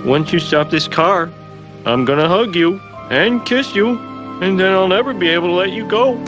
Once you stop this car, I'm gonna hug you and kiss you, and then I'll never be able to let you go.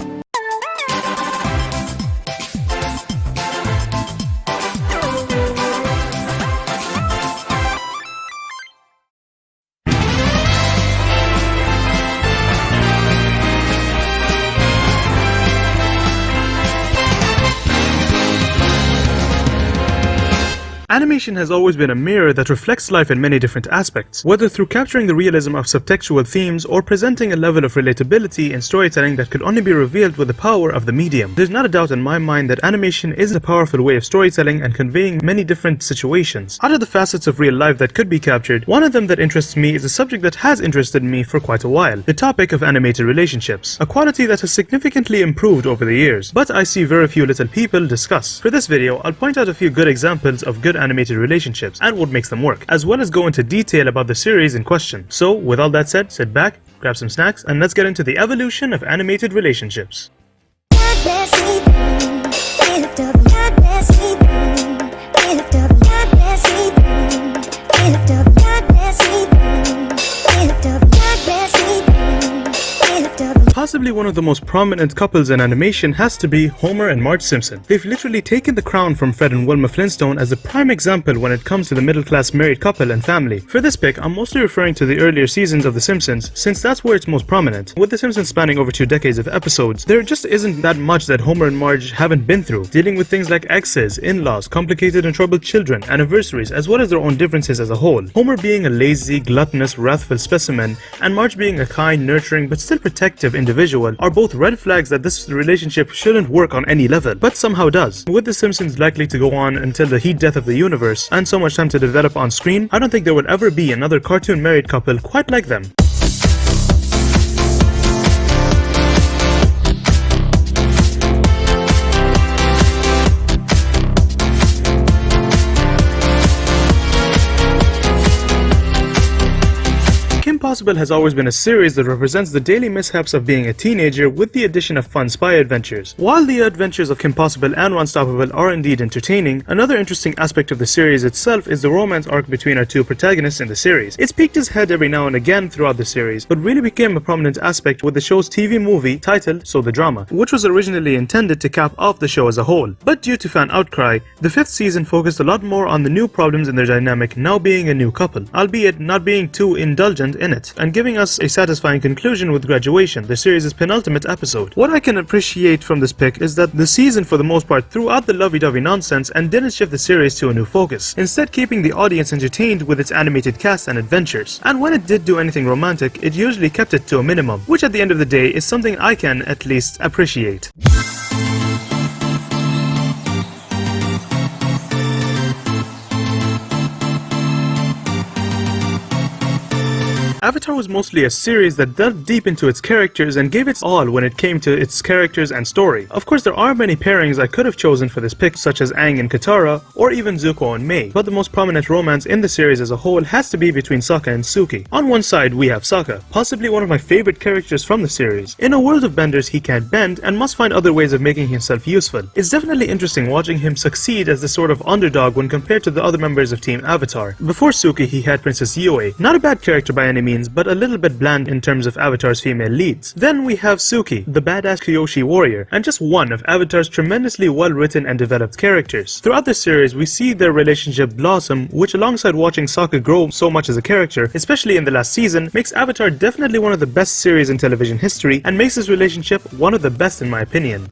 Animation has always been a mirror that reflects life in many different aspects, whether through capturing the realism of subtextual themes or presenting a level of relatability in storytelling that could only be revealed with the power of the medium. There's not a doubt in my mind that animation is a powerful way of storytelling and conveying many different situations. Out of the facets of real life that could be captured, one of them that interests me is a subject that has interested me for quite a while, the topic of animated relationships, a quality that has significantly improved over the years, but I see very few little people discuss. For this video, I'll point out a few good examples of good animated relationships and what makes them work, as well as go into detail about the series in question. So, with all that said, sit back, grab some snacks, and let's get into the evolution of animated relationships. Possibly one of the most prominent couples in animation has to be Homer and Marge Simpson. They've literally taken the crown from Fred and Wilma Flintstone as a prime example when it comes to the middle-class married couple and family. For this pick, I'm mostly referring to the earlier seasons of The Simpsons, since that's where it's most prominent. With The Simpsons spanning over 2 decades of episodes, there just isn't that much that Homer and Marge haven't been through, dealing with things like exes, in-laws, complicated and troubled children, anniversaries, as well as their own differences as a whole. Homer being a lazy, gluttonous, wrathful specimen, and Marge being a kind, nurturing, but still protective individual are both red flags that this relationship shouldn't work on any level, but somehow does. With The Simpsons likely to go on until the heat death of the universe, and so much time to develop on screen, I don't think there would ever be another cartoon married couple quite like them. Impossible has always been a series that represents the daily mishaps of being a teenager with the addition of fun spy adventures. While the adventures of Kim Possible and Unstoppable are indeed entertaining, another interesting aspect of the series itself is the romance arc between our 2 protagonists in the series. It's peeked its head every now and again throughout the series, but really became a prominent aspect with the show's TV movie titled So the Drama, which was originally intended to cap off the show as a whole. But due to fan outcry, the 5th season focused a lot more on the new problems in their dynamic now being a new couple, albeit not being too indulgent in it, and giving us a satisfying conclusion with Graduation, the series' penultimate episode. What I can appreciate from this pick is that the season for the most part threw out the lovey-dovey nonsense and didn't shift the series to a new focus, instead keeping the audience entertained with its animated cast and adventures. And when it did do anything romantic, it usually kept it to a minimum, which at the end of the day is something I can at least appreciate. Avatar was mostly a series that delved deep into its characters and gave its all when it came to its characters and story. Of course, there are many pairings I could have chosen for this pick, such as Aang and Katara, or even Zuko and Mei, but the most prominent romance in the series as a whole has to be between Sokka and Suki. On one side, we have Sokka, possibly one of my favorite characters from the series. In a world of benders, he can't bend and must find other ways of making himself useful. It's definitely interesting watching him succeed as the sort of underdog when compared to the other members of Team Avatar. Before Suki, he had Princess Yue, not a bad character by any means, but a little bit bland in terms of Avatar's female leads. Then we have Suki, the badass Kyoshi warrior, and just one of Avatar's tremendously well-written and developed characters. Throughout the series, we see their relationship blossom, which alongside watching Sokka grow so much as a character, especially in the last season, makes Avatar definitely one of the best series in television history, and makes this relationship one of the best in my opinion.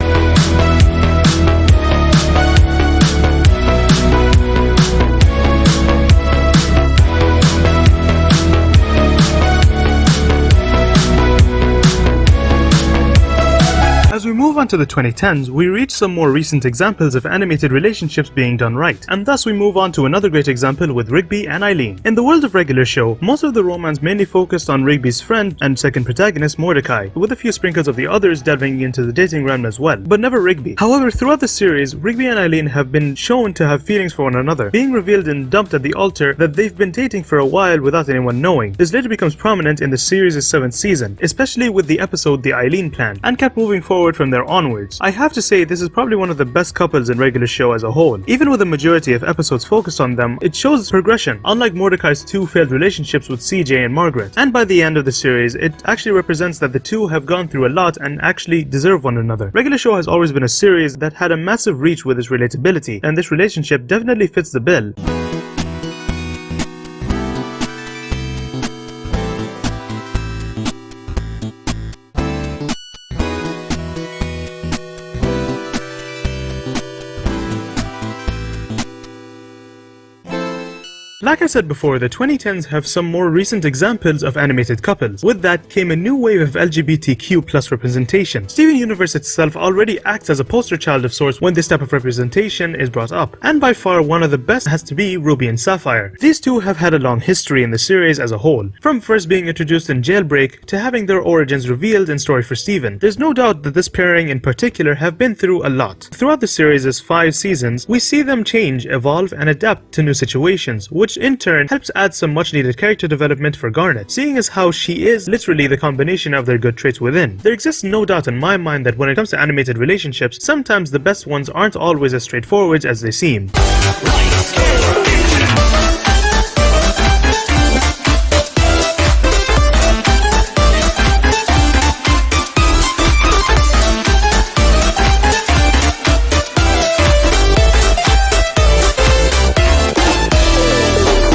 As we move on to the 2010s, we reach some more recent examples of animated relationships being done right, and thus we move on to another great example with Rigby and Eileen. In the world of regular show, most of the romance mainly focused on Rigby's friend and second protagonist Mordecai, with a few sprinkles of the others delving into the dating realm as well, but never Rigby. However, throughout the series, Rigby and Eileen have been shown to have feelings for one another, being revealed and dumped at the altar that they've been dating for a while without anyone knowing. This later becomes prominent in the series' 7th season, especially with the episode The Eileen Plan, and kept moving forward from there onwards. I have to say, this is probably one of the best couples in regular show as a whole. Even with the majority of episodes focused on them, it shows progression, unlike Mordecai's two failed relationships with CJ and Margaret. And by the end of the series, it actually represents that the two have gone through a lot and actually deserve one another. Regular show has always been a series that had a massive reach with its relatability, and this relationship definitely fits the bill. Like I said before, the 2010s have some more recent examples of animated couples. With that came a new wave of LGBTQ+ representation. Steven Universe itself already acts as a poster child of sorts when this type of representation is brought up, and by far one of the best has to be Ruby and Sapphire. These two have had a long history in the series as a whole, from first being introduced in Jailbreak to having their origins revealed in Story for Steven. There's no doubt that this pairing in particular have been through a lot. Throughout the series' 5 seasons, we see them change, evolve, and adapt to new situations, which in turn helps add some much needed character development for Garnet, seeing as how she is literally the combination of their good traits within. There exists no doubt in my mind that when it comes to animated relationships, sometimes the best ones aren't always as straightforward as they seem.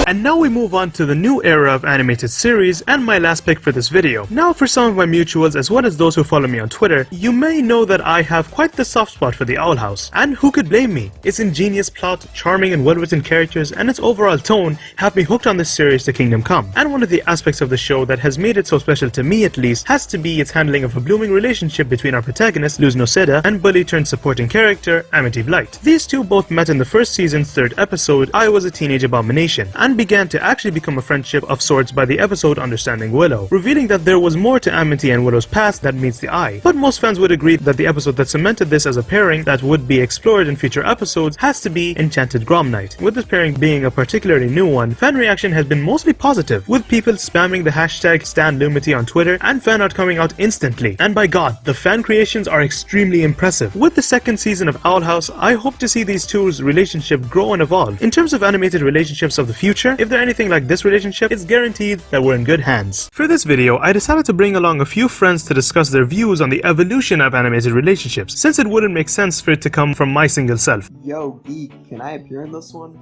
And now we move on to the new era of animated series and my last pick for this video. Now for some of my mutuals as well as those who follow me on Twitter, you may know that I have quite the soft spot for the Owl House. And who could blame me? Its ingenious plot, charming and well-written characters, and its overall tone have me hooked on this series to Kingdom Come. And one of the aspects of the show that has made it so special to me at least has to be its handling of a blooming relationship between our protagonist Luz and bully turned supporting character Amity Blight. These two both met in the first season's 3rd episode, I Was a Teenage Abomination, and began to actually become a friendship of sorts by the episode Understanding Willow, revealing that there was more to Amity and Willow's past that meets the eye. But most fans would agree that the episode that cemented this as a pairing that would be explored in future episodes has to be Enchanted Grom Night. With this pairing being a particularly new one, fan reaction has been mostly positive, with people spamming the hashtag #StanLumity on Twitter and fan art coming out instantly. And by God, the fan creations are extremely impressive. With the 2nd season of Owl House, I hope to see these two's relationship grow and evolve. In terms of animated relationships of the future, if they're anything like this relationship, it's guaranteed that we're in good hands. For this video, I decided to bring along a few friends to discuss their views on the evolution of animated relationships, since it wouldn't make sense for it to come from my single self. Yo, Geek, can I appear in this one?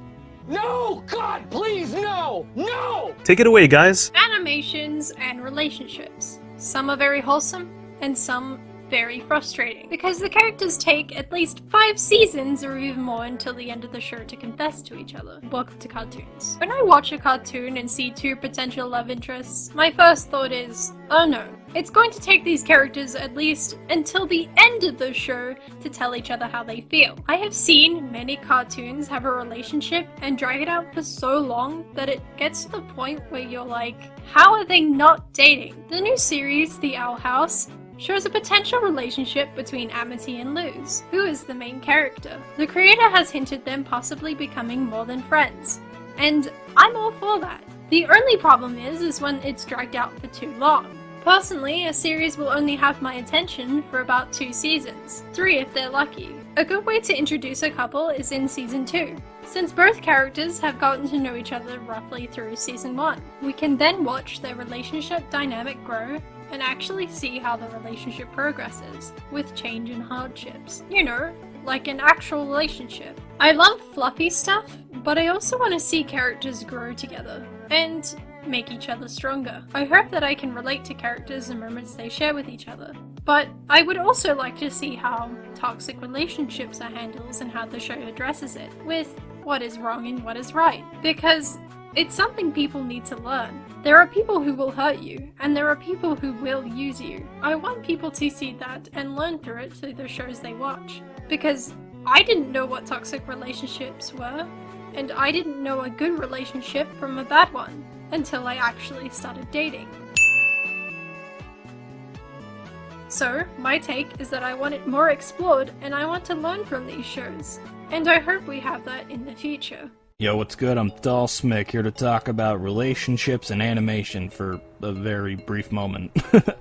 No! God, please, no! No! Take it away, guys. Animations and relationships. Some are very wholesome, and some very frustrating, because the characters take at least 5 seasons or even more until the end of the show to confess to each other. Welcome to cartoons. When I watch a cartoon and see 2 potential love interests, my first thought is, oh no, it's going to take these characters at least until the end of the show to tell each other how they feel. I have seen many cartoons have a relationship and drag it out for so long that it gets to the point where you're like, how are they not dating? The new series, The Owl House, shows a potential relationship between Amity and Luz, who is the main character. The creator has hinted them possibly becoming more than friends, and I'm all for that. The only problem is when it's dragged out for too long. Personally, a series will only have my attention for about 2 seasons, 3 if they're lucky. A good way to introduce a couple is in season 2. Since both characters have gotten to know each other roughly through season 1, we can then watch their relationship dynamic grow and actually see how the relationship progresses, with change and hardships. You know, like an actual relationship. I love fluffy stuff, but I also want to see characters grow together, and make each other stronger. I hope that I can relate to characters and moments they share with each other. But I would also like to see how toxic relationships are handled and how the show addresses it, with what is wrong and what is right. Because it's something people need to learn. There are people who will hurt you, and there are people who will use you. I want people to see that and learn through it through the shows they watch. Because I didn't know what toxic relationships were, and I didn't know a good relationship from a bad one until I actually started dating. So, my take is that I want it more explored and I want to learn from these shows. And I hope we have that in the future. Yo, what's good? I'm Dallsmick, here to talk about relationships and animation for a very brief moment.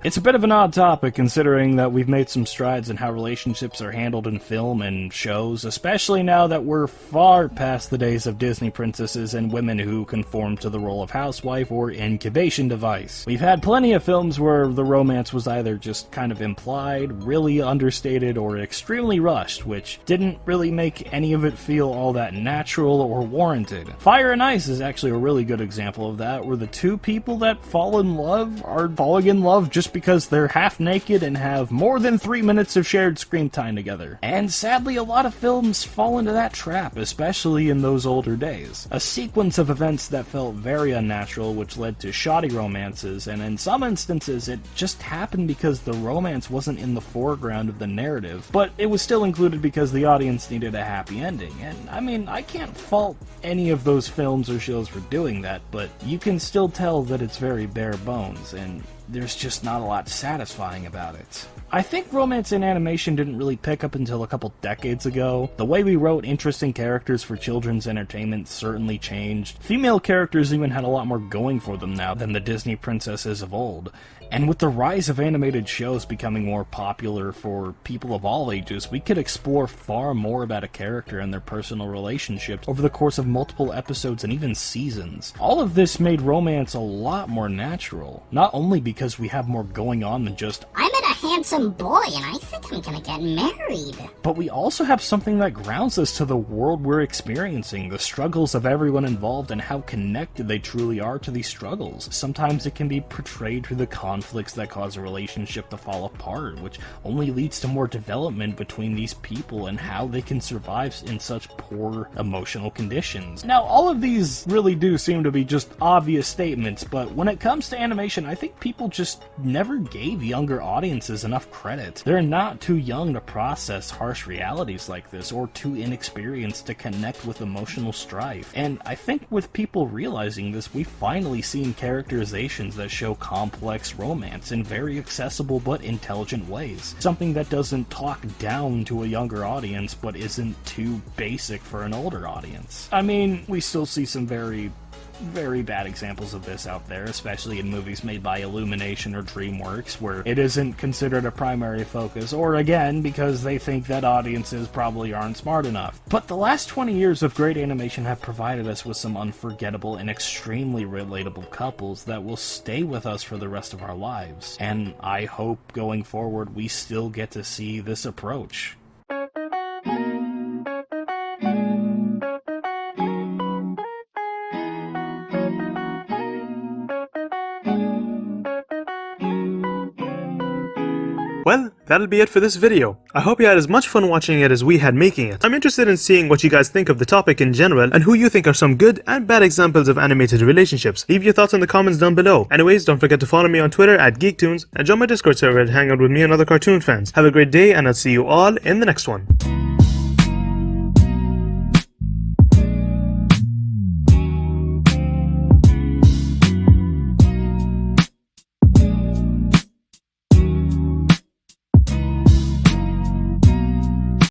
It's a bit of an odd topic considering that we've made some strides in how relationships are handled in film and shows, especially now that we're far past the days of Disney princesses and women who conform to the role of housewife or incubation device. We've had plenty of films where the romance was either just kind of implied, really understated, or extremely rushed, which didn't really make any of it feel all that natural or warranted. Fire and Ice is actually a really good example of that, where the two people that fall in love are falling in love just because they're half naked and have more than 3 minutes of shared screen time together. And sadly, a lot of films fall into that trap, especially in those older days. A sequence of events that felt very unnatural, which led to shoddy romances, and in some instances it just happened because the romance wasn't in the foreground of the narrative, but it was still included because the audience needed a happy ending. And I mean, I can't fault any of those films or shows for doing that, but you can still tell that it's very bare bones, and there's just not a lot satisfying about it. I think romance in animation didn't really pick up until a couple decades ago. The way we wrote interesting characters for children's entertainment certainly changed. Female characters even had a lot more going for them now than the Disney princesses of old. And with the rise of animated shows becoming more popular for people of all ages, we could explore far more about a character and their personal relationships over the course of multiple episodes and even seasons. All of this made romance a lot more natural, not only because we have more going on than just, I met a handsome boy and I think I'm gonna get married. But we also have something that grounds us to the world we're experiencing, the struggles of everyone involved and how connected they truly are to these struggles. Sometimes it can be portrayed through the conflicts that cause a relationship to fall apart, which only leads to more development between these people and how they can survive in such poor emotional conditions. Now, all of these really do seem to be just obvious statements, but when it comes to animation, I think people just never gave younger audiences enough credit. They're not too young to process harsh realities like this, or too inexperienced to connect with emotional strife. And I think with people realizing this, we've finally seen characterizations that show complex romance in very accessible but intelligent ways. Something that doesn't talk down to a younger audience, but isn't too basic for an older audience. I mean, we still see some very bad examples of this out there, especially in movies made by Illumination or DreamWorks, where it isn't considered a primary focus, or again, because they think that audiences probably aren't smart enough. But the last 20 years of great animation have provided us with some unforgettable and extremely relatable couples that will stay with us for the rest of our lives. And I hope going forward we still get to see this approach. Well, that'll be it for this video. I hope you had as much fun watching it as we had making it. I'm interested in seeing what you guys think of the topic in general and who you think are some good and bad examples of animated relationships. Leave your thoughts in the comments down below. Anyways, don't forget to follow me on Twitter at GeekTunes and join my Discord server to hang out with me and other cartoon fans. Have a great day and I'll see you all in the next one.